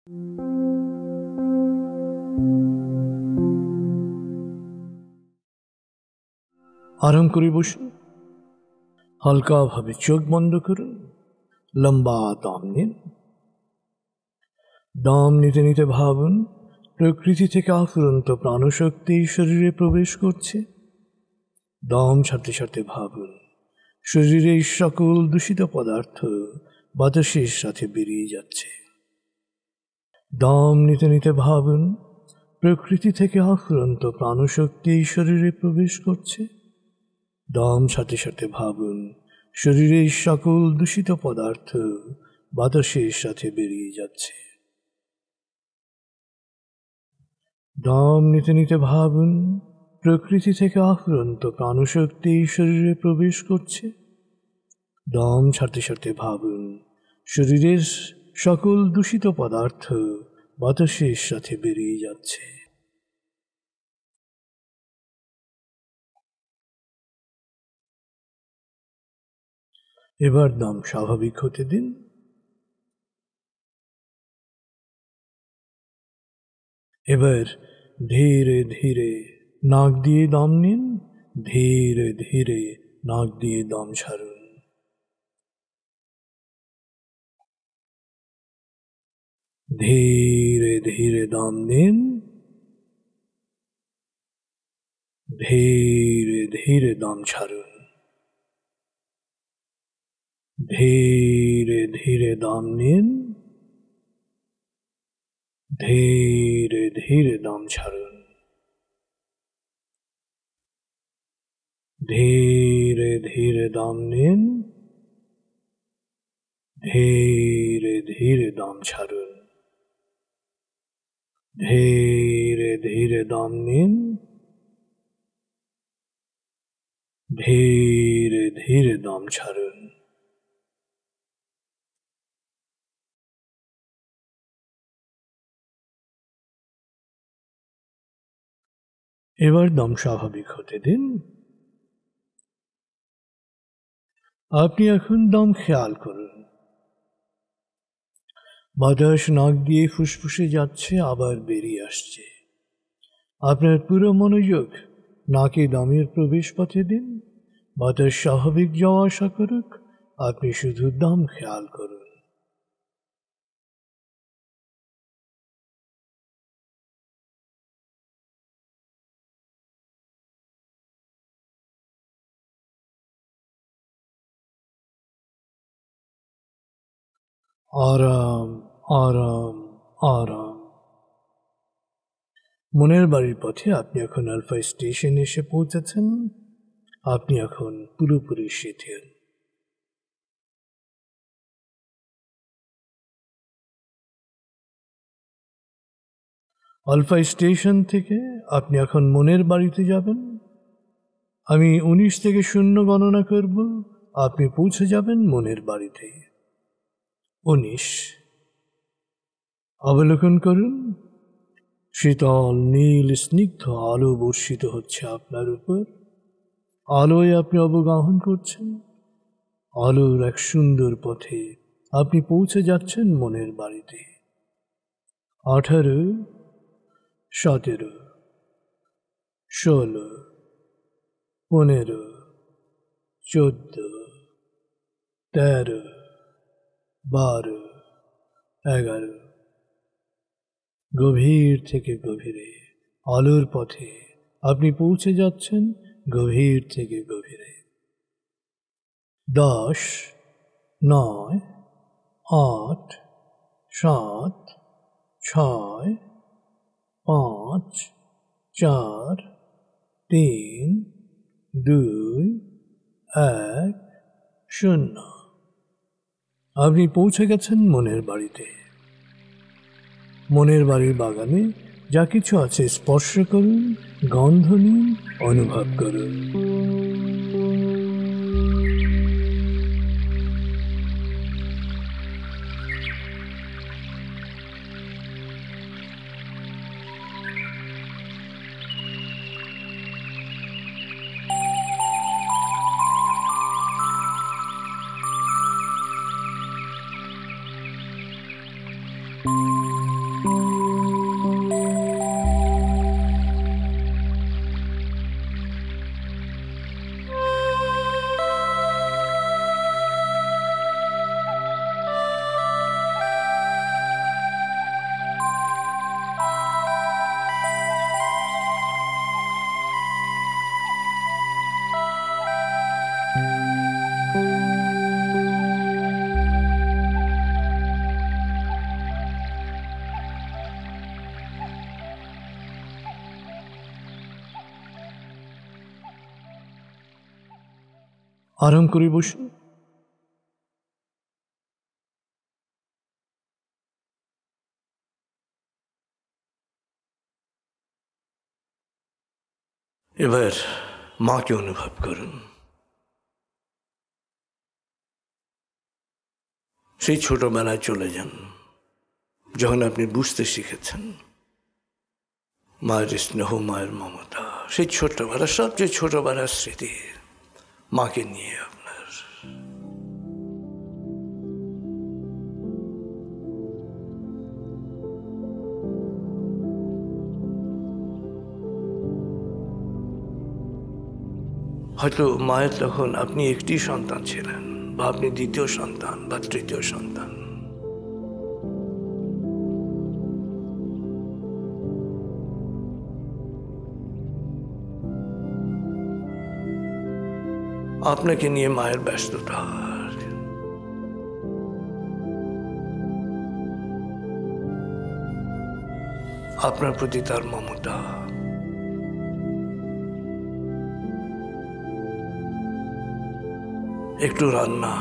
আরাম করে বসুন, হালকাভাবে চোখ বন্ধ করুন, লম্বা দম নিন। দম নিতে নিতে ভাবুন প্রকৃতি থেকে অফুরন্ত প্রাণশক্তি শরীরে প্রবেশ করছে। দম ছাড়তে ছাড়তে ভাবুন শরীরের সকল দূষিত পদার্থ বাতাসের সাথে বেরিয়ে যাচ্ছে। দম নিতে নিতে ভাবুন প্রকৃতি থেকে অফুরন্ত প্রাণশক্তি শরীরে প্রবেশ করছে। দম ছাড়তে ছাড়তে ভাবুন শরীরের সকল দূষিত পদার্থ বাতাসের সাথে বেরিয়ে যাচ্ছে। দম নিতে নিতে ভাবুন প্রকৃতি থেকে অফুরন্ত প্রাণশক্তি শরীরে প্রবেশ করছে। দম ছাড়তে ছাড়তে ভাবুন শরীরের সকল দূষিত পদার্থ বাতাসের সাথে বেরিয়ে যাচ্ছে। এবার দম স্বাভাবিক হতে দিন। এবার ধীরে ধীরে নাক দিয়ে দম নিন, ধীরে ধীরে নাক দিয়ে দম ছাড়ুন। ধীরে ধীরে দম নিন, ধীরে ধীরে দম ছাড়ুন। ধীরে ধীরে দম নিন, ধীরে ধীরে দম ছাড়ুন। ধীরে ধীরে দম নিন, ধীরে ধীরে দম ছাড়ুন। ধীরে ধীরে দম নিন, ধীরে ধীরে দম ছাড়ুন। এবার দম স্বাভাবিক হতে দিন। আপনি এখন দম খেয়াল করুন। বাতাস নাক দিয়ে ফুসফুসে যাচ্ছে, আবার বেরিয়ে আসছে। আপনার পুরো মনোযোগ নাকে দমের প্রবেশ পথে দিন। বাতাস স্বাভাবিক যাওয়া আসা করুক, আপনি শুধু দম খেয়াল করুন। আরাম আরাম আরাম। মনের বাড়ির পথে আপনি এখন আলফা স্টেশনে এসে পৌঁছেছেন। আপনি এখন পুরোপুরি শিথিল। আলফা স্টেশন থেকে আপনি এখন মনের বাড়িতে যাবেন। আমি 19 থেকে 0 গণনা করব, আপনি পৌঁছে যাবেন মনের বাড়িতে। 19। অবলোকন করুন, শীতল নীল স্নিগ্ধ আলো বর্ষিত হচ্ছে আপনার উপর। আলোয় আপনি অবগাহন করছেন। আলোর এক সুন্দর পথে আপনি পৌঁছে যাচ্ছেন মনের বাড়িতে। 18, 17, 16, 15, 14, 13, 12, 11। গভীর থেকে গভীরে আলোর পথে আপনি পৌঁছে যাচ্ছেন, গভীর থেকে গভীরে। 10, 9, 8, 7, 6, 5, 4, 3, 2, 1, 0। আপনি পৌঁছে গেছেন মনের বাড়িতে। মনের বাড়ির বাগানে যা কিছু আছে স্পর্শ করুন, গন্ধ নিন, অনুভব করুন। আরাম করে বসুন। এবার মাকে অনুভব করুন। সেই ছোটবেলায় চলে যান, যখন আপনি বুঝতে শিখেছেন মায়ের স্নেহ, মায়ের মমতা, সেই ছোটবেলা, সবচেয়ে ছোটবেলার স্মৃতি মাকে নিয়ে আপনার। হয়তো মায়ের তখন আপনি একটি সন্তান ছিলেন, বা আপনি দ্বিতীয় সন্তান বা তৃতীয় সন্তান। আপনাকে নিয়ে মায়ের ব্যস্ততা, আপনার প্রতি তার মমতা, একটু রান্না,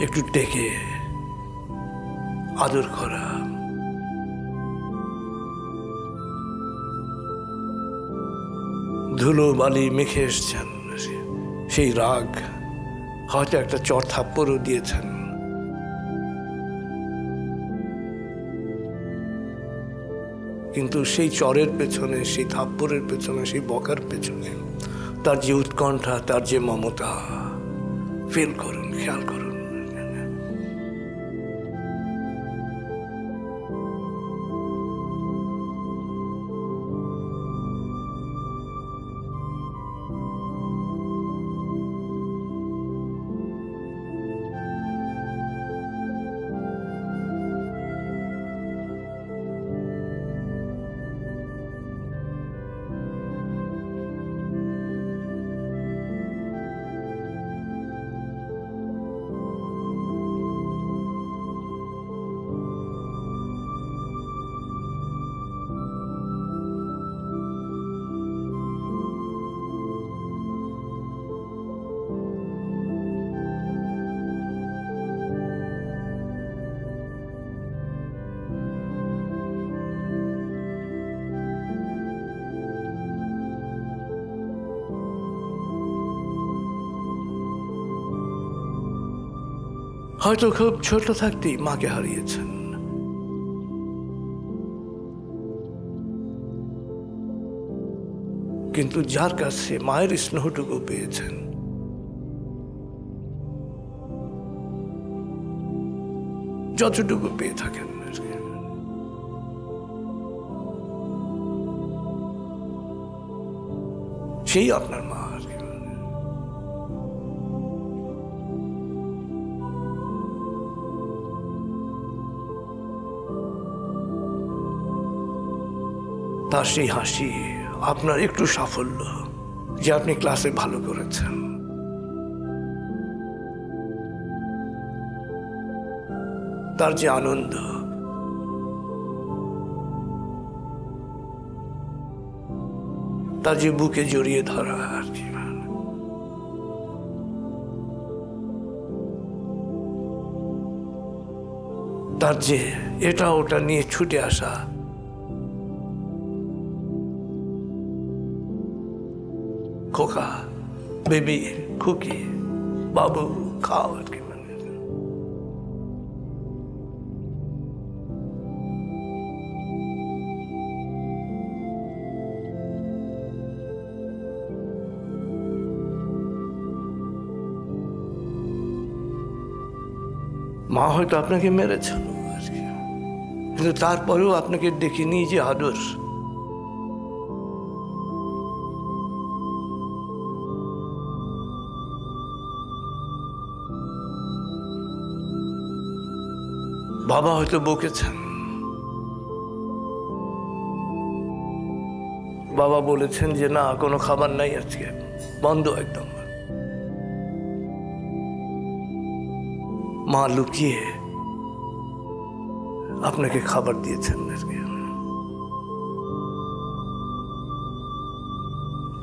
একটু ডেকে আদর করা, ধুলো বালি মেখে এসছেন, সেই রাগ, হয়তো একটা চর থাপ্পড়ও দিয়েছেন। কিন্তু সেই চরের পেছনে, সেই থাপ্পড়ের পেছনে, সেই বকার পেছনে তার যে উৎকণ্ঠা, তার যে মমতা, ফিল করুন, খেয়াল করুন। হয়তো খুব ছোট থাকতেই মাকে হারিয়েছেন, কিন্তু যার কাছে মায়ের স্নেহটুকু পেয়েছেন, যতটুকু পেয়ে থাকেন, সেই আপনার মা। তার সেই হাসি, আপনার একটু সাফল্য, যে আপনি ক্লাসে ভালো করেছেন, তার যে আনন্দ, তার যে বুকে জড়িয়ে ধরা আর কি, তার যে এটা ওটা নিয়ে ছুটে আসা, খোকা, বেবি, খুকি, বাবু, খাও আর কি, মা হয়তো আপনাকে মেরেছেন, কিন্তু তারপরেও আপনাকে ডেকে নিয়ে যে আদর, বাবা হয়তো বকেছেন, বাবা বলেছেন যে না, কোনো খাবার নাই আজকে, বন্ধ একদম। মা লুকিয়ে আপনাকে খাবার দিয়েছেন।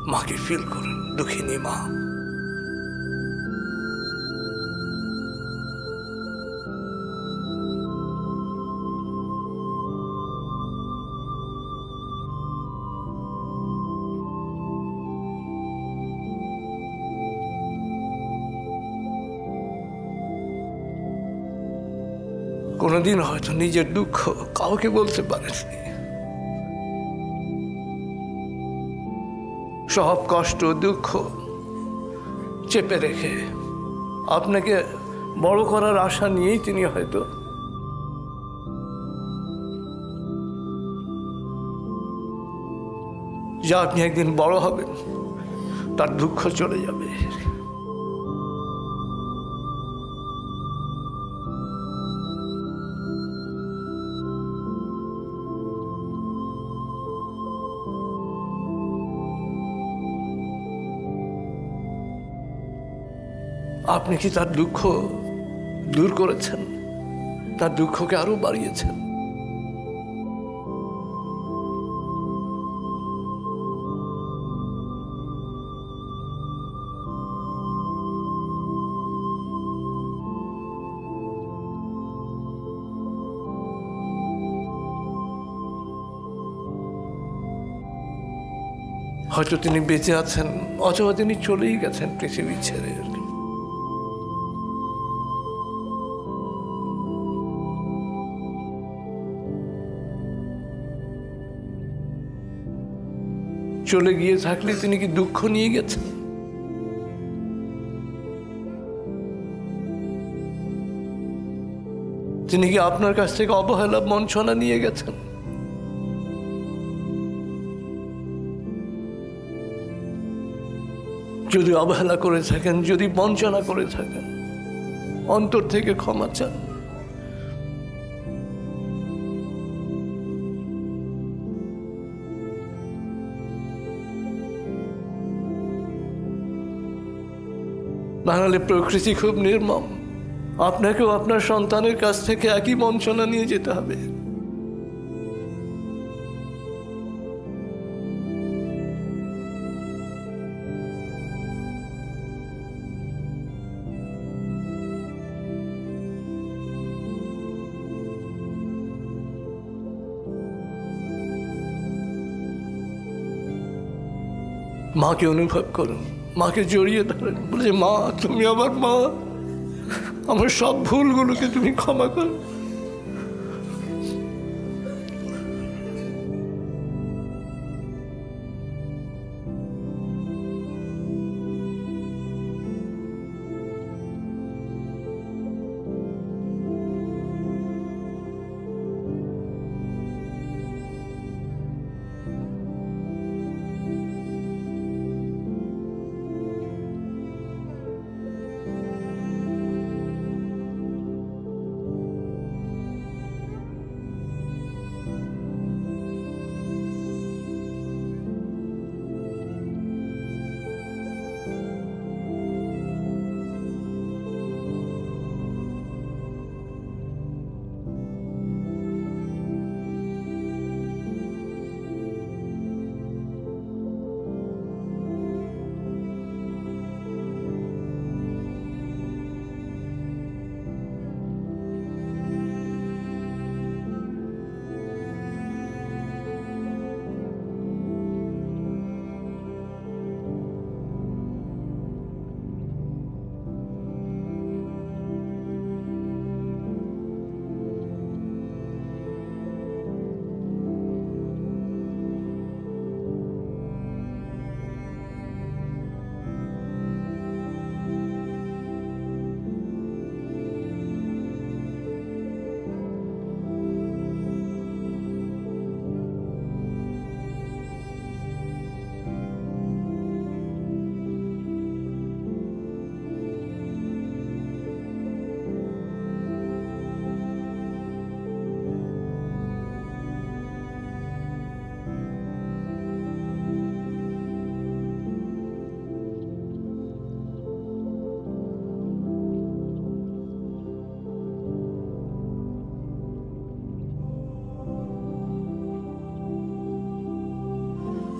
মাকে ফিল করুন, দুঃখিনী মা। কোনোদিন হয়তো নিজের দুঃখ কাউকে বলতে পারেননি, সব কষ্ট দুঃখ চেপে রেখে আপনাকে বড় করার আশা নিয়েই তিনি হয়তো যা আপনি একদিন বড় হবেন তার দুঃখ চলে যাবে। আপনি কি তার দুঃখ দূর করেছেন? তার দুঃখকে আরো বাড়িয়েছেন। হয়তো তিনি বেঁচে আছেন, অথবা তিনি চলেই গেছেন পৃথিবী ছেড়ে। চলে গিয়ে থাকলে তিনি কি দুঃখ নিয়ে গেছেন? তিনি কি আপনার কাছ থেকে অবহেলা বঞ্চনা নিয়ে গেছেন? যদি অবহেলা করে থাকেন, যদি বঞ্চনা করে থাকেন, অন্তর থেকে ক্ষমা চান। নাহলে প্রকৃতি খুব নির্মম, আপনাকেও আপনার সন্তানের কাছ থেকে একই বঞ্চনা নিয়ে যেতে হবে। মাকে অনুভব করুন, মাকে জড়িয়ে ধরেন, বলে মা তুমি আমার মা, আমার সব ভুলগুলোকে তুমি ক্ষমা করো।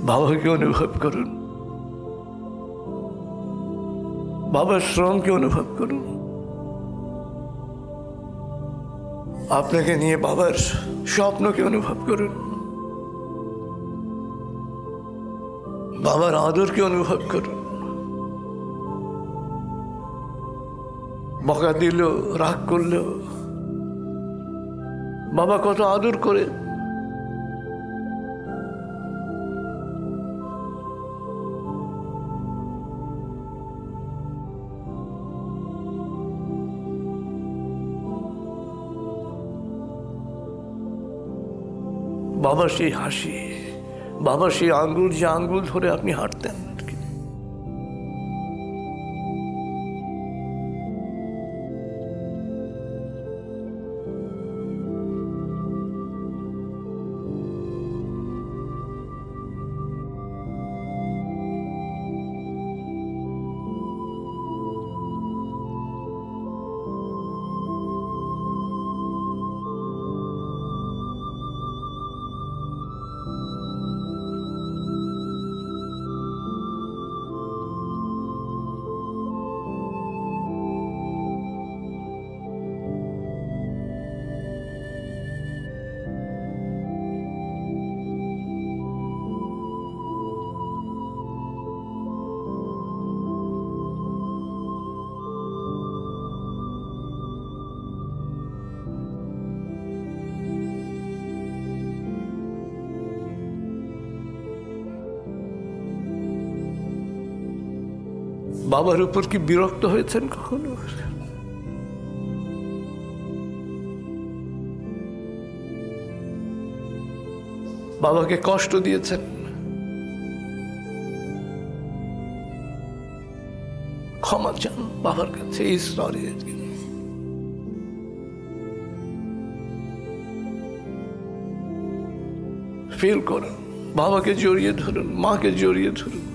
বাবাকে অনুভব করুন, বাবার শ্রমকে অনুভব করুন। আপনাকে নিয়ে বাবার স্বপ্নকে অনুভব করুন। বাবার আদরকে অনুভব করুন। বকা দিল, রাগ করলেও বাবা কত আদর করে। বাবার সেই হাসি, বাবার সেই আঙ্গুল, যে আঙ্গুল ধরে আপনি হাঁটতেন। বাবার উপর কি বিরক্ত হয়েছেন কখনো? বাবাকে কষ্ট দিয়েছেন? ক্ষমা চান বাবার কাছে এই স্তরে। ফিল করুন, বাবাকে জড়িয়ে ধরুন, মাকে জড়িয়ে ধরুন।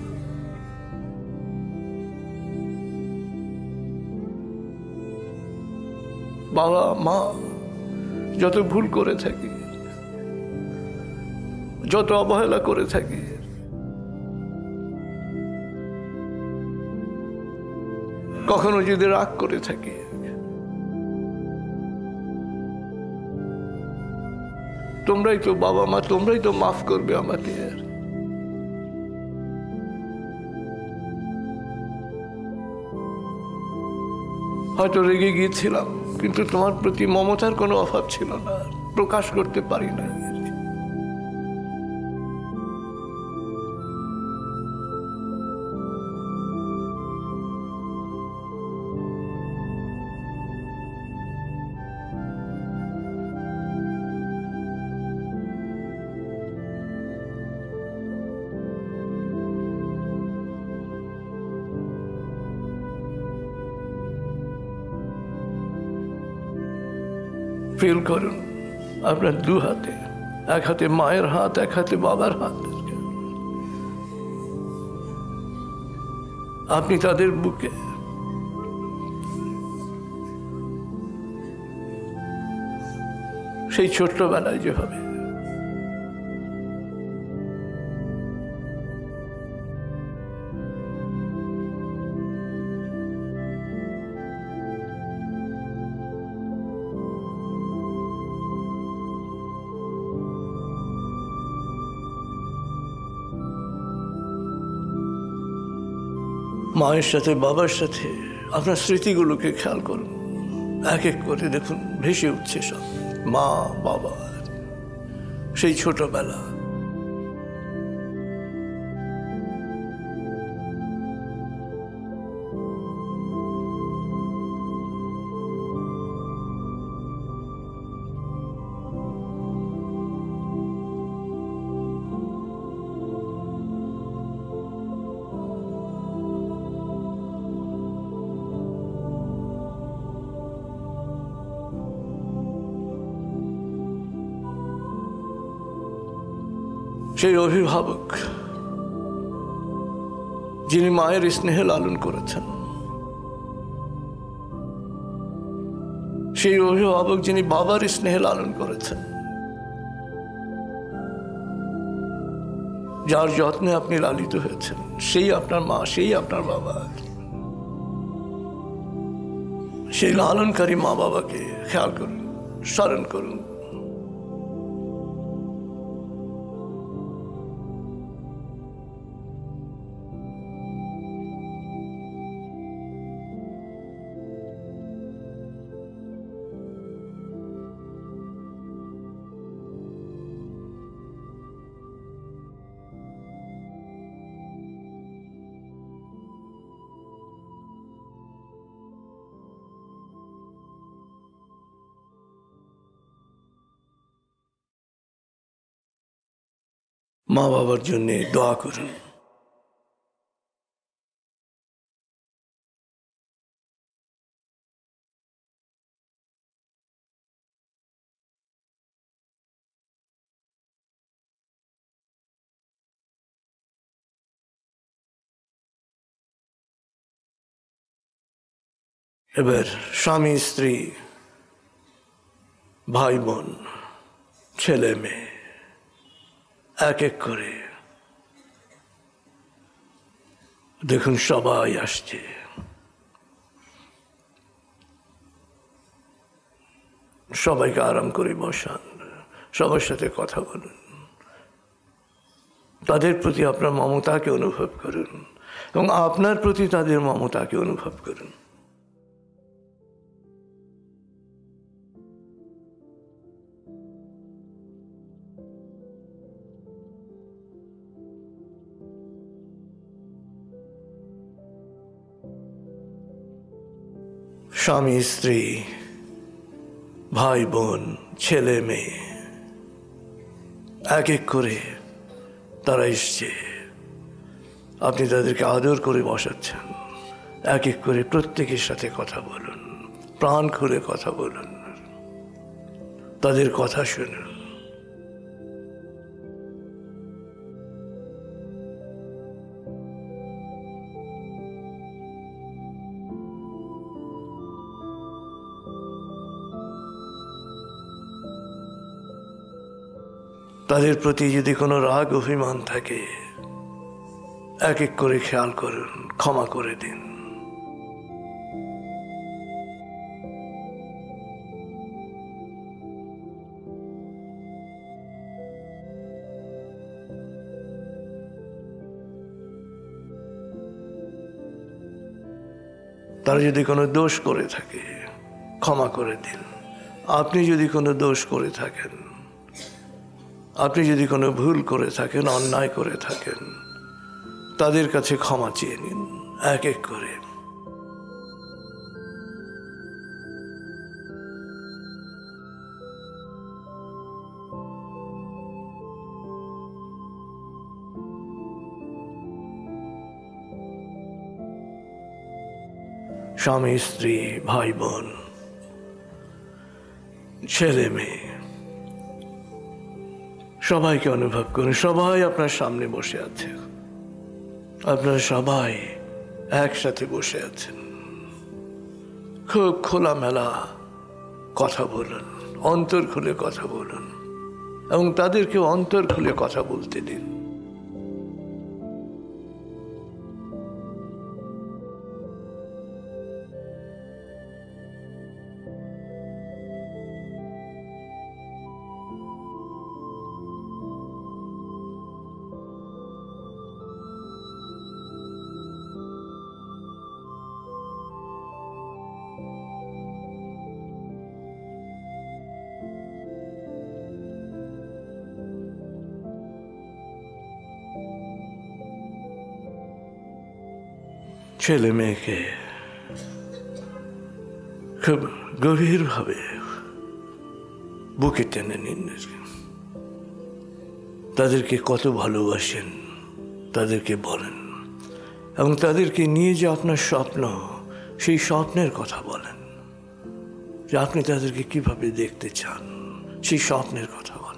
বাবা মা যত ভুল করে থাকি, যত অবহেলা করে থাকি, কখনো যদি রাগ করে থাকি, তোমরাই তো বাবা মা, তোমরাই তো মাফ করবে আমাকে। হয়তো রেগে গিয়েছিলাম, কিন্তু তোমার প্রতি মমতার কোনো অভাব ছিল না, প্রকাশ করতে পারি না। ফিল করুন আপনার দু হাতে, এক হাতে মায়ের হাত, এক হাতে বাবার হাত। আপনি তাদের বুকে। সেই ছোট্টবেলায় যেভাবে মায়ের সাথে বাবার সাথে আপনার স্মৃতিগুলোকে খেয়াল করুন, এক এক করে দেখুন ভেসে উঠছে সব। মা বাবা, সেই ছোটবেলা। সেই অভিভাবক যিনি মায়ের স্নেহে লালন করেছেন, সেই অভিভাবক যিনি বাবার স্নেহে লালন করেছেন, যার যত্নে আপনি লালিত হয়েছেন, সেই আপনার মা, সেই আপনার বাবা। সেই লালনকারী মা বাবাকে খেয়াল করুন, স্মরণ করুন। মা বাবার জন্য দোয়া করুন। এবার স্বামী স্ত্রী, ভাই বোন, ছেলে মেয়ে এক এক করে দেখুন সবাই আসছে। সবাইকে আরাম করে বসান, সবার সাথে কথা বলুন, তাদের প্রতি আপনার মমতাকে অনুভব করুন এবং আপনার প্রতি তাদের মমতাকে অনুভব করুন। স্বামী স্ত্রী, ভাই বোন, ছেলে মেয়ে এক এক করে তারা এসছে। আপনি তাদেরকে আদর করে বসাচ্ছেন। এক এক করে প্রত্যেকের সাথে কথা বলুন, প্রাণ খুলে কথা বলুন, তাদের কথা শুনুন। তাদের প্রতি যদি কোনো রাগ অভিমান থাকে এক এক করে খেয়াল করুন, ক্ষমা করে দিন। তারা যদি কোনো দোষ করে থাকে ক্ষমা করে দিন। আপনি যদি কোনো দোষ করে থাকেন, আপনি যদি কোনো ভুল করে থাকেন, অন্যায় করে থাকেন, তাদের কাছে ক্ষমা চেয়ে নিন এক এক করে। স্বামী স্ত্রী, ভাই বোন, ছেলে মেয়ে সবাইকে অনুভব করুন। সবাই আপনার সামনে বসে আছে, আপনারা সবাই একসাথে বসে আছেন। খুব খোলামেলা কথা বলুন, অন্তর খুলে কথা বলুন এবং তাদেরকে অন্তর খুলে কথা বলতে দিন। ছেলে মেয়েকে খুব গভীরভাবে বুকে টেনে নিন। তাদেরকে কত ভালোবাসেন তাদেরকে বলেন এবং তাদেরকে নিয়ে যে আপনার স্বপ্ন, সেই স্বপ্নের কথা বলেন, যে আপনি তাদেরকে কিভাবে দেখতে চান, সেই স্বপ্নের কথা বলেন।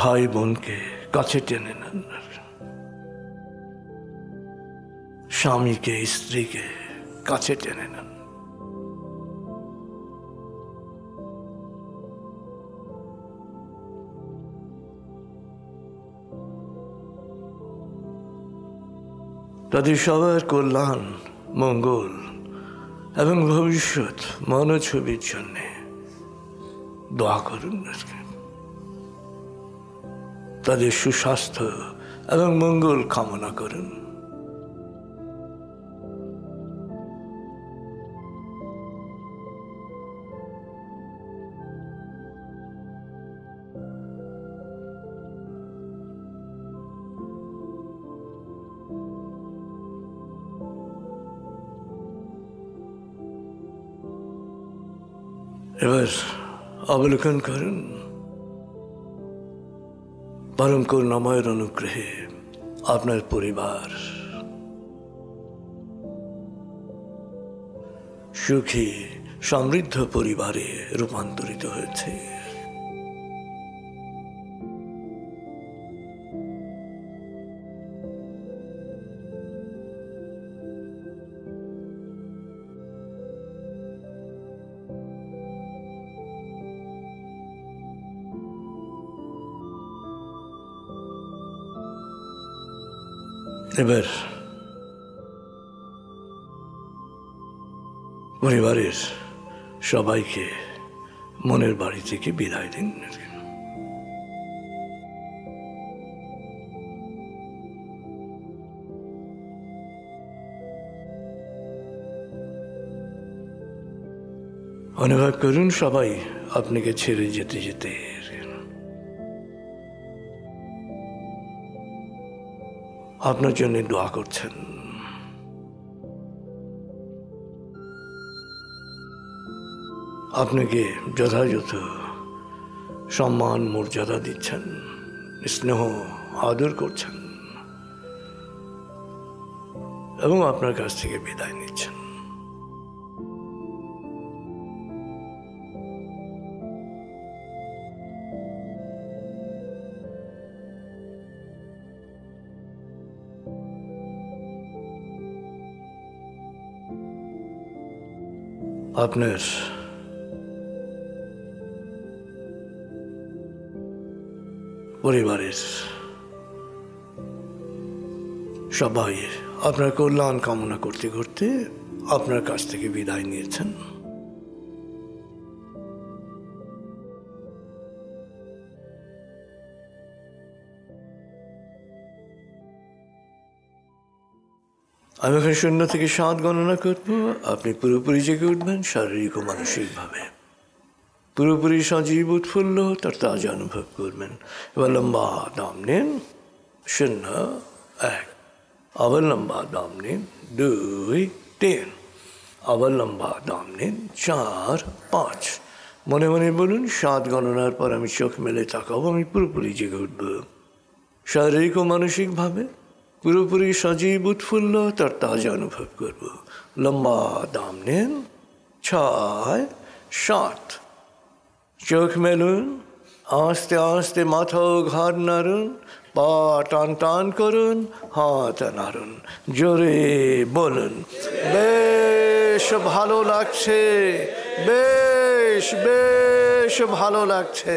ভাই বোনকে কাছে টেনে নেন, স্বামীকে স্ত্রীকে কাছে টেনে নেন। তাদের সবার কল্যাণ, মঙ্গল এবং ভবিষ্যৎ মনোছবির জন্য দোয়া করুন। তাদের সুস্বাস্থ্য এবং মঙ্গল কামনা করুন। এবার অবলোকন করুন পরম করুণাময়ের অনুগ্রহে আপনার পরিবার সুখী সমৃদ্ধ পরিবারে রূপান্তরিত হয়েছে। এবার পরিবারের সবাইকে মনের বাড়ি থেকে বিদায় দিন। অনুভব করুন সবাই আপনাকে ছেড়ে যেতে যেতে আপনার জন্য দোয়া করছেন। আপনাকে যথাযথ সম্মান মর্যাদা দিচ্ছেন, স্নেহ আদর করছেন এবং আপনার কাছ থেকে বিদায় নিচ্ছেন। আপনার পরিবারের সবাই আপনার কল্যাণ কামনা করতে করতে আপনার কাছ থেকে বিদায় নিয়েছেন। আমি এখন 0 থেকে 7 গণনা করব। আপনি পুরোপুরি জেগে উঠবেন শারীরিক ও মানসিকভাবে। পুরোপুরি সজীব উৎফুল্ল তার তাজা অনুভব করবেন। এবার লম্বা দম নিন। 0, 1। আবার লম্বা দম নিন। 2, 3। আবার লম্বা দম নিন। 4, 5। মনে মনে বলুন 7 গণনার পর আমি চোখ মেলে তাকাবো, আমি পুরোপুরি জেগে উঠব। শারীরিক ও মানসিকভাবে পুরোপুরি সজীব উৎফুল্ল তার তাজা অনুভব করব। লম্বা দম নিন। 6, 7। চোখ মেলুন। আস্তে আস্তে মাথা ও ঘাড় নাড়ুন। পা টান টান করুন। হাত নাড়ুন। জোরে বলুন, বেশ ভালো লাগছে, বেশ বেশ ভালো লাগছে।